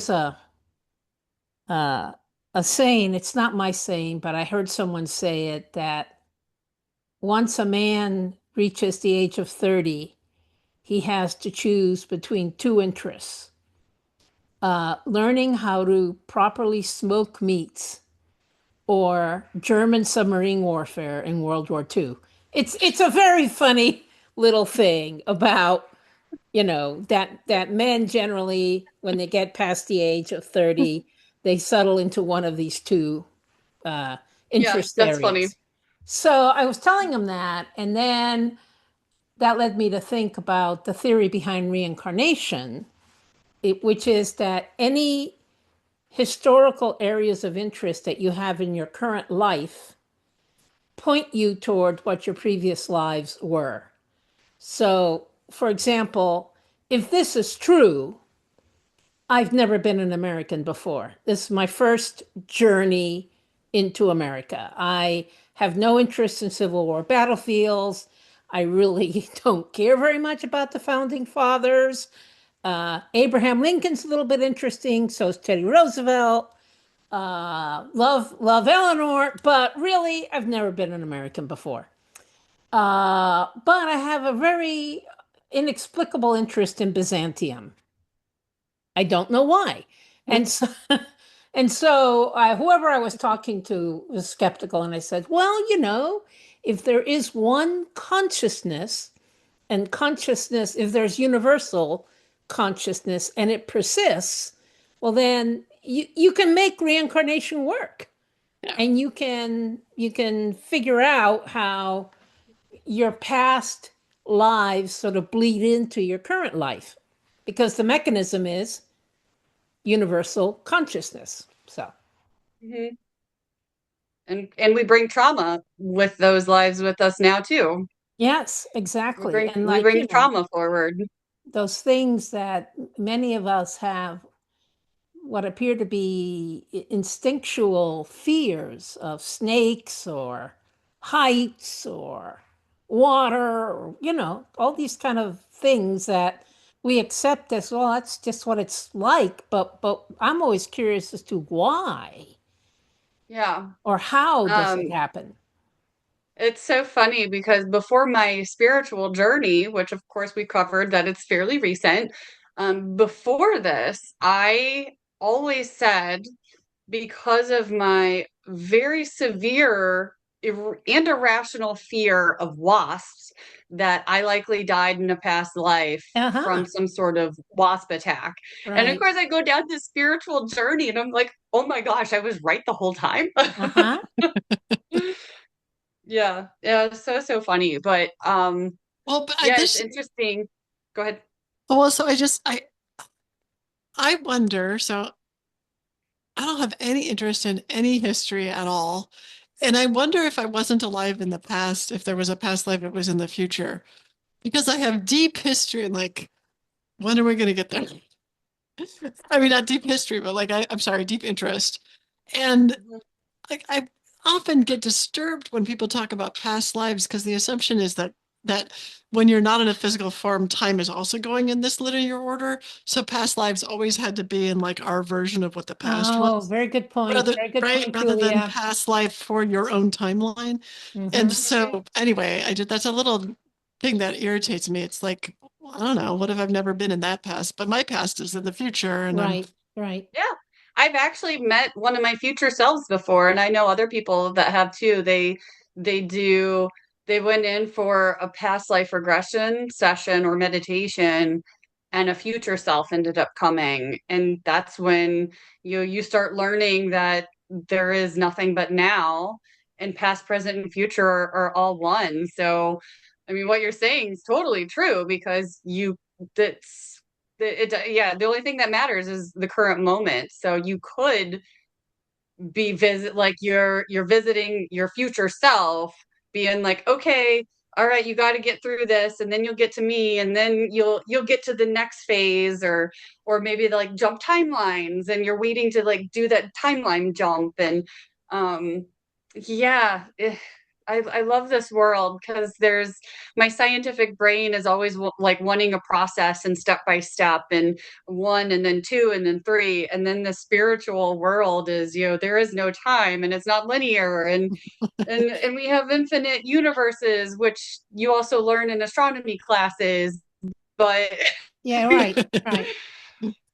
there's uh, a saying, it's not my saying, but I heard someone say it that once a man reaches the age of 30, he has to choose between two interests, learning how to properly smoke meats or German submarine warfare in World War II. It's a very funny little thing about, that men generally, when they get past the age of 30, they settle into one of these two uh, Yeah, interest that's funny. areas. So I was telling him that, and then that led me to think about the theory behind reincarnation, which is that any historical areas of interest that you have in your current life point you toward what your previous lives were. So, for example, if this is true, I've never been an American before. This is my first journey into America. I have no interest in Civil War battlefields. I really don't care very much about the founding fathers. Abraham Lincoln's a little bit interesting. So is Teddy Roosevelt. Love Eleanor, but really, I've never been an American before. But I have a very inexplicable interest in Byzantium. I don't know why. And so, and so whoever I was talking to was skeptical, and I said, well, if there is one consciousness, and consciousness, if there's universal consciousness and it persists, well, then you can make reincarnation work, Yeah. and you can figure out how your past lives sort of bleed into your current life, because the mechanism is universal consciousness. So, Hmm. And we bring trauma with those lives with us now too. yes, exactly. And We like, bring trauma forward. those things that many of us have what appear to be instinctual fears of snakes or heights or water, or, all these kind of things that we accept as, well, that's just what it's like. But I'm always curious as to why Yeah. or how does it Um, happen? it's so funny because before my spiritual journey, which of course we covered that it's fairly recent, before this, I always said because of my very severe and irrational fear of wasps that I likely died in a past life Uh-huh. from some sort of wasp attack. And of Right. course, I go down this spiritual journey and I'm like, oh my gosh, I was right the whole time. Uh-huh. Yeah, yeah, it's so funny. But Well, but yeah, it's interesting. Go ahead. so I wonder, so I don't have any interest in any history at all. And I wonder if I wasn't alive in the past, if there was a past life that was in the future. Because I have deep history and like, when are we going to get there? I mean, not deep history, but like, I'm sorry, deep interest. And Mhm. like, I often get disturbed when people talk about past lives because the assumption is that when you're not in a physical form, time is also going in this linear order. So past lives always had to be in like our version of what the past Oh, was, very good point. rather Very good right, point, rather than Julia. past life for your own timeline. And Mm-hmm. so anyway, that's a little thing that irritates me. It's like, I don't know, what if I've never been in that past? But my past is in the future, and I'm Right. Right. Yeah, I've actually met one of my future selves before, and I know other people that have too. They do they went in for a past life regression session or meditation, and a future self ended up coming. And that's when you start learning that there is nothing but now, and past, present, and future are all one. So, I mean, what you're saying is totally true because that's yeah, the only thing that matters is the current moment. So you could be visit like you're visiting your future self, being like, okay, all right, you got to get through this, and then you'll get to me, and then you'll get to the next phase, or maybe like jump timelines, and you're waiting to like do that timeline jump, and um, yeah, I love this world because there's my scientific brain is always like wanting a process and step by step and one and then two and then three. And then the spiritual world is, there is no time and it's not linear and we have infinite universes, which you also learn in astronomy classes. But Yeah, right, right.